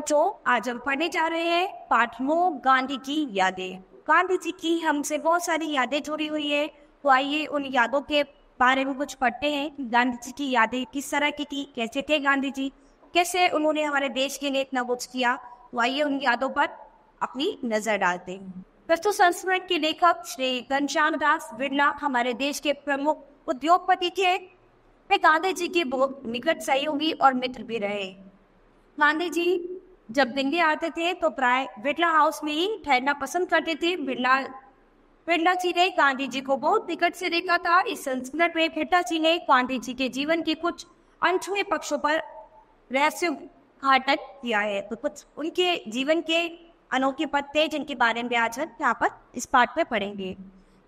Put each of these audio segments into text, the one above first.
बच्चों, आज हम पढ़ने जा रहे हैं पाठ 9 गांधी की यादें। गांधी जी की हमसे बहुत सारी यादें जुड़ी हुई है, तो आइए उन यादों के बारे में कुछ पढ़ते हैं कि गांधी जी की यादें किस तरह की थी, कैसे थे गांधी जी, कैसे उन्होंने हमारे देश के लिए इतना कुछ किया। तो आइए उन यादों पर अपनी नजर डालते हैं। प्रस्तुत संस्मरण के लेखक श्री घनश्याम दास बिरला हमारे देश के प्रमुख उद्योगपति थे। वे गांधी जी के बहुत निकट सहयोगी और मित्र भी रहे। गांधी जी जब दिल्ली आते थे तो प्राय बिरला हाउस में ही ठहरना पसंद करते थे। बिरला जी ने गांधी जी को बहुत निकट से देखा था। इस संस्करण में बिरला जी ने गांधी जी के जीवन के कुछ अनछुए पक्षों पर रहस्य घाटन किया है। तो कुछ उनके जीवन के अनोखे पत्ते जिनके बारे में आज हम यहाँ पर इस पाठ में पढ़ेंगे।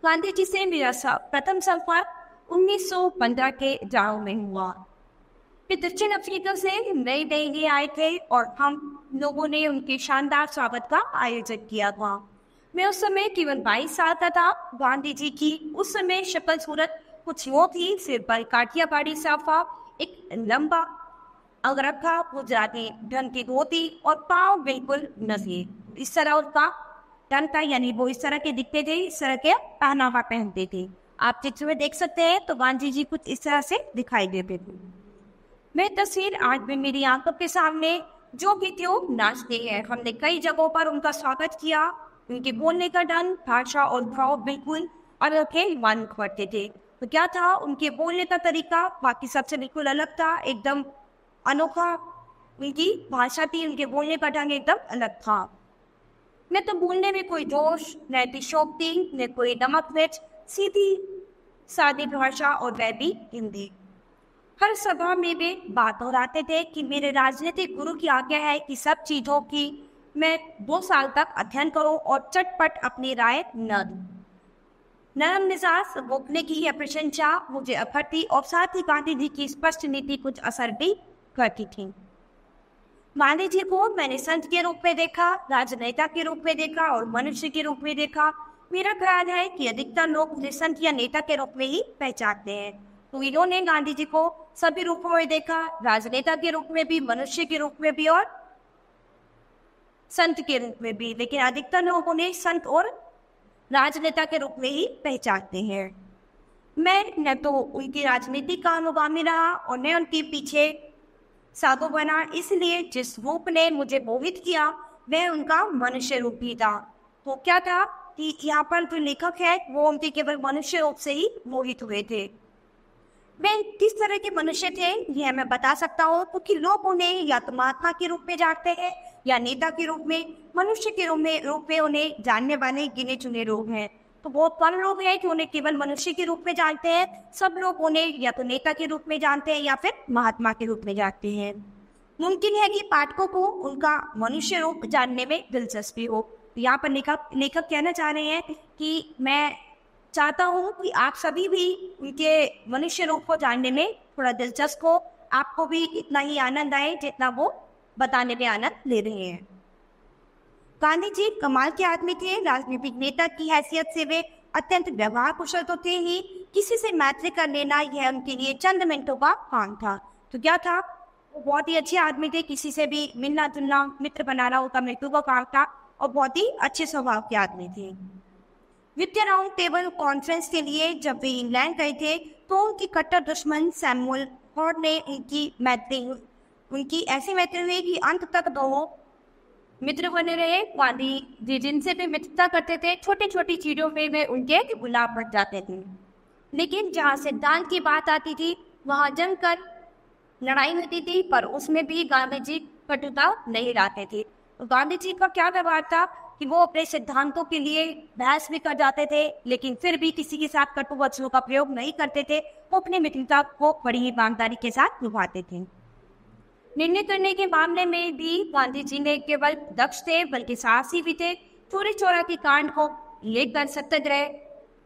गांधी जी से मेरा प्रथम संपर्क 1915 के जाओ में हुआ। वे दक्षिण अफ्रीका से नई दिल्ली आए थे और हम लोगों ने उनके शानदार स्वागत का आयोजन किया था। मैं उस समय केवल 22 साल का था। गांधी जी की उस समय शक्ल सूरत कुछ यूं थी, सिर पर काठियावाड़ी साफा, एक लंबा अगरखा, गुजराती ढंग की धोती और पाँव बिल्कुल नंगे। इस तरह उनका ढंग था, यानी वो इस तरह के दिखते थे, इस तरह के पहनावा पहनते थे। आप चित्र में देख सकते हैं तो गांधी जी कुछ इस तरह से दिखाई देते थे। मैं तस्वीर आज भी मेरी आंखों के सामने जो भी थी वो नाचती है। हमने कई जगहों पर उनका स्वागत किया। उनके बोलने का ढंग, भाषा और भाव बिल्कुल अलग के मान करते थे। तो क्या था, उनके बोलने का तरीका बाकी सबसे बिल्कुल अलग था, एकदम अनोखा। उनकी भाषा थी, उनके बोलने का ढंग एकदम अलग था। न तो बोलने में कोई जोश, न अतिशयोक्ति, न कोई नमक मिर्च, सीधी सादी भाषा और वह भी हिंदी। हर सभा में वे बात दोहराते थे कि मेरे राजनीतिक गुरु की आज्ञा है कि सब चीजों की मैं 2 साल तक अध्ययन करूं और चटपट अपनी राय न दूं। नरम मिजाज रोकने की यह प्रशंसा मुझे अफर थी और साथ ही गांधी जी की स्पष्ट नीति कुछ असर भी करती थी। गांधी जी को मैंने संत के रूप में देखा, राजनेता के रूप में देखा और मनुष्य के रूप में देखा। मेरा ख्याल है कि अधिकतर लोग मुझे संत या नेता के रूप में ही पहचानते हैं। तो इन्होंने गांधी जी को सभी रूपों में देखा, राजनेता के रूप में भी, मनुष्य के रूप में भी और संत के रूप में भी। लेकिन अधिकतर लोग उन्हें संत और राजनेता के रूप में ही पहचानते हैं। मैं न तो उनकी राजनीति का अनुगामी रहा और न उनके पीछे साधु बना। इसलिए जिस रूप ने मुझे मोहित किया वह उनका मनुष्य रूप ही था। तो क्या था कि यहाँ पर जो लेखक है वो उनके केवल मनुष्य रूप से ही मोहित हुए थे। वे किस तरह के मनुष्य थे यह मैं बता सकता हूँ, क्योंकि लोग उन्हें या तो महात्मा के रूप में जानते हैं या नेता के रूप में। मनुष्य के रूप में उन्हें जानने वाले गिने चुने लोग हैं। तो बहुत कम लोग हैं कि उन्हें केवल मनुष्य के रूप में जानते हैं। सब लोग उन्हें या तो नेता के रूप में जानते हैं या फिर महात्मा के रूप में जानते हैं। मुमकिन है कि पाठकों को उनका मनुष्य रूप जानने में दिलचस्पी हो। यहाँ पर लेखक कहना चाह रहे हैं कि मैं चाहता हूँ कि आप सभी भी उनके मनुष्य रूप को जानने में थोड़ा दिलचस्प हो, आपको भी इतना ही आनंद आए जितना वो बताने में आनंद ले रहे हैं। गांधी जी कमाल के आदमी थे। राजनीतिक नेता की हैसियत से वे अत्यंत व्यवहार कुशल तो थे ही, किसी से मैत्री कर लेना यह उनके लिए चंद मिनटों का काम था। तो क्या था, वो बहुत ही अच्छे आदमी थे। किसी से भी मिलना जुलना, मित्र बनाना उनका मृत्यु का काम था और बहुत ही अच्छे स्वभाव के आदमी थे। वित्तीय राउंड टेबल कॉन्फ्रेंस के लिए जब वे इंग्लैंड गए थे तो उनकी कट्टर दुश्मन सैमुअल हॉर्ड ने उनकी ऐसी मैत्री हुई कि अंत तक दोनों मित्र बने रहे। गांधी जी जिनसे वे मित्रता करते थे, छोटी छोटी चीजों में वे उनके गुलाम बन जाते थे। लेकिन जहाँ सिद्धांत की बात आती थी वहाँ जमकर लड़ाई होती थी, पर उसमें भी गांधी जी कटुता नहीं लाते थे। तो गांधी जी का क्या व्यवहार था कि वो अपने सिद्धांतों के लिए बहस भी कर जाते थे, लेकिन फिर भी किसी के साथ कटु वचनों का प्रयोग नहीं करते थे। वो अपनी मित्रता को बड़ी ईमानदारी के साथ निभाते थे। निर्णय करने के मामले में भी गांधी जी ने केवल दक्ष थे बल्कि साहसी भी थे। चोरी चोरा के कांड को लेकर सत्याग्रह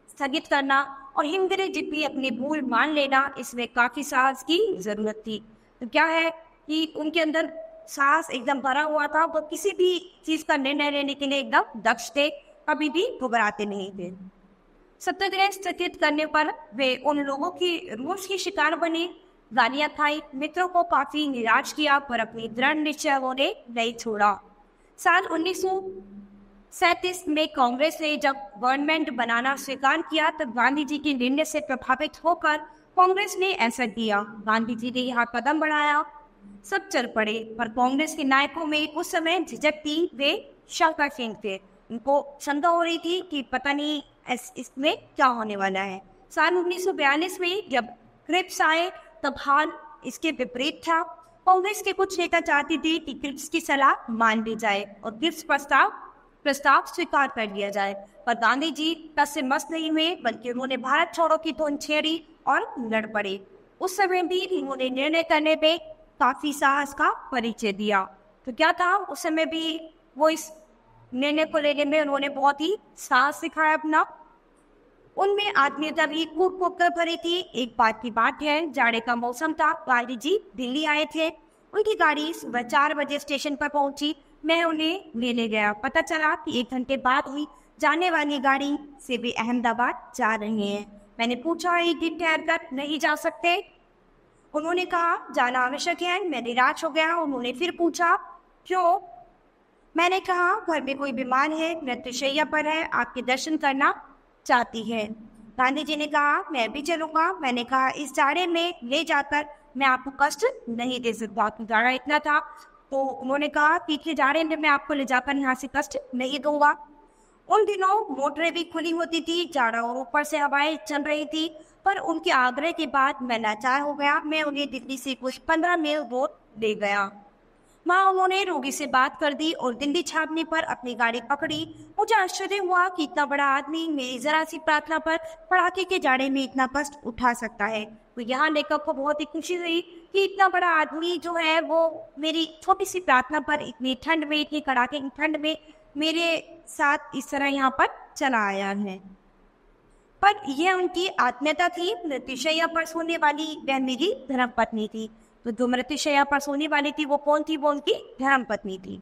स्थगित करना और हिमगिरी जितनी अपनी भूल मान लेना, इसमें काफी साहस की जरूरत थी। तो क्या है कि उनके अंदर साहस एकदम भरा हुआ था। वो किसी भी चीज का निर्णय लेने के लिए एकदम दक्ष थे, कभी भी घबराते नहीं थे। सत्याग्रह स्थगित करने पर वे उन लोगों की रोष की शिकार बने गालियां खाई, मित्रों को काफी निराश किया, पर अपनी दृढ़ निश्चय उन्होंने नहीं छोड़ा। साल 1937 में कांग्रेस ने जब गवर्नमेंट बनाना स्वीकार किया, तब गांधी जी के निर्णय से प्रभावित होकर कांग्रेस ने ऐसा किया। गांधी जी ने यहाँ कदम बढ़ाया, सब चल पड़े, पर कांग्रेस के नायकों में उस समय झिझक थी। वे शंका सिंह थे, उनको शंका हो रही थी कि पता नहीं इसमें क्या होने वाला है। साल 1942 में जब क्रिप्स आए, तब हाल इसके विपरीत था। कांग्रेस के कुछ नेता चाहते थे कि क्रिप्स की सलाह मान ली जाए और क्रिप्स प्रस्ताव स्वीकार कर लिया जाए, पर गांधी जी तस से मस्त नहीं हुए, बल्कि उन्होंने भारत छोड़ो की धुन छेड़ी और लड़ पड़े। उस समय भी उन्होंने निर्णय करने में काफी साहस का परिचय दिया। तो क्या था, उस समय भी वो इस निर्णय को लेने में उन्होंने बहुत ही साहस दिखाया अपना। उनमें आत्मीयता भी कूट कूट कर भरी थी। एक बात की बात है, जाड़े का मौसम था, गांधी जी दिल्ली आए थे। उनकी गाड़ी सुबह 4 बजे स्टेशन पर पहुंची। मैं उन्हें लेने गया, पता चला कि 1 घंटे बाद हुई जाने वाली गाड़ी से वे अहमदाबाद जा रहे हैं। मैंने पूछा, एक दिन ठहर कर नहीं जा सकते? उन्होंने कहा, जाना आवश्यक है। मैं निराश हो गया। उन्होंने फिर पूछा, क्यों? मैंने कहा, घर में कोई बीमार है, मृत्युशैया पर है, आपके दर्शन करना चाहती है। गांधी जी ने कहा, मैं भी चलूंगा। मैंने कहा, इस जाड़े में ले जाकर मैं आपको कष्ट नहीं दे सकता। जाड़ा इतना था, तो उन्होंने कहा, पीछे जाड़े में मैं आपको ले जाकर यहाँ से कष्ट नहीं दूंगा। उन दिनों मोटरें भी खुली होती थी, जाड़ा और ऊपर से हवाएं चल रही थी, पर उनके आग्रह के बाद मैं लाचार हो गया। मैं उन्हें दिल्ली से कुछ 15 मील दूर ले गया। वहाँ उन्होंने रोगी से बात कर दी और दिल्ली छापने पर अपनी गाड़ी पकड़ी। मुझे आश्चर्य हुआ कि इतना बड़ा आदमी मेरी जरा सी प्रार्थना पर कड़ाके के जाड़े में इतना कष्ट उठा सकता है। तो यहाँ लेखक को बहुत ही खुशी हुई कि इतना बड़ा आदमी जो है वो मेरी छोटी सी प्रार्थना पर इतनी ठंड में, इतनी कड़ाके की ठंड में मेरे साथ इस तरह यहाँ पर चला आया है। पर यह उनकी आत्मीयता थी। मृत्युशैया पर सोने वाली वह मेरी धर्मपत्नी थी। तो जो मृत्युशैया पर सोने वाली थी वो कौन थी? वो उनकी धर्मपत्नी थी।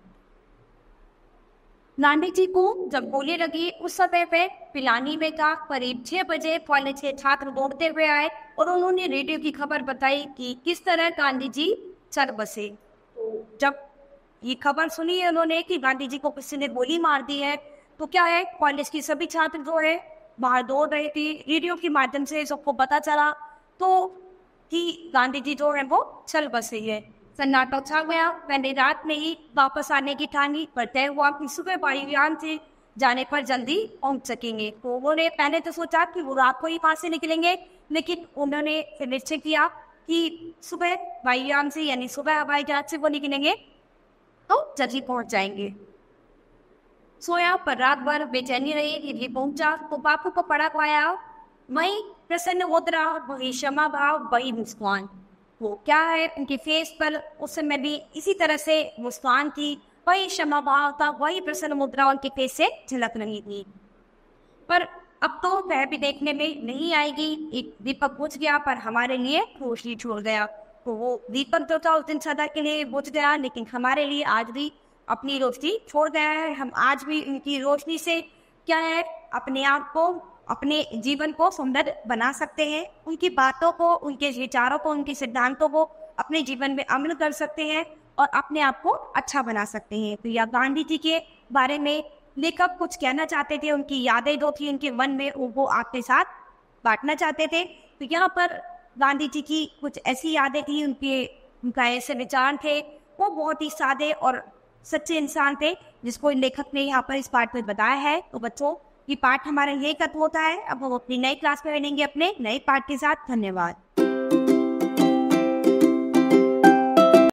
गांधी जी को जब गोली लगी, उस समय पे पिलानी में था। करीब 6 बजे कॉलेज के छात्र दौड़ते हुए आए और उन्होंने रेडियो की खबर बताई कि किस तरह गांधी जी चल बसे। तो जब ये खबर सुनी है उन्होंने कि गांधी जी को किसी ने गोली मार दी है, तो क्या है, कॉलेज की सभी छात्र जो है बाहर दौड़ रहे थे। रेडियो के माध्यम से सबको पता चला तो कि गांधी जी जो है वो चल बसे है। सन्नाटा छा गया। मैंने रात में ही वापस आने की ठानी, पर तय हुआ कि सुबह वायुयान से जाने पर जल्दी पहुंच सकेंगे। तो उन्होंने पहले तो सोचा कि वो रात को ही वहां से निकलेंगे, लेकिन उन्होंने फिर निश्चय किया कि सुबह वायुयान से यानी सुबह हवाई जहाज से वो निकलेंगे तो जल्दी पहुंच जाएंगे। सोया, पर रात भर बेचैनी रही। ये पहुंचा तो बापू को पड़ा पाया, वही प्रसन्न मुद्रा, वही क्षमा भाव, वही मुस्कान। वो क्या है, उनके फेस पर उस समय भी इसी तरह से मुस्कान थी, वही क्षमा भाव था, वही प्रसन्न मुद्रा उनके फेस से झलक रही थी। पर अब तो वह भी देखने में नहीं आएगी। एक दीपक बुझ गया, पर हमारे लिए रोशनी छोड़ गया। तो वो दीपक जो था उस दिन सदा के लिए बुझ गया, लेकिन हमारे लिए आज भी अपनी रोशनी छोड़ गया है। हम आज भी उनकी रोशनी से क्या है, अपने आप को, अपने जीवन को सुंदर बना सकते हैं। उनकी बातों को, उनके विचारों को, उनके सिद्धांतों को अपने जीवन में अमल कर सकते हैं और अपने आप को अच्छा बना सकते हैं। तो यह गांधी जी के बारे में लेखक कुछ कहना चाहते थे, उनकी यादें जो थी उनके मन में वो आपके साथ बांटना चाहते थे। तो यहाँ पर गांधी जी की कुछ ऐसी यादें थी, उनका ऐसे विचार थे, वो बहुत ही सादे और सच्चे इंसान थे, जिसको लेखक ने यहाँ पर इस पाठ में बताया है। तो बच्चों, ये पाठ हमारा यही खत्म होता है। अब हम अपनी नई क्लास में मिलेंगे अपने नए पाठ के साथ। धन्यवाद।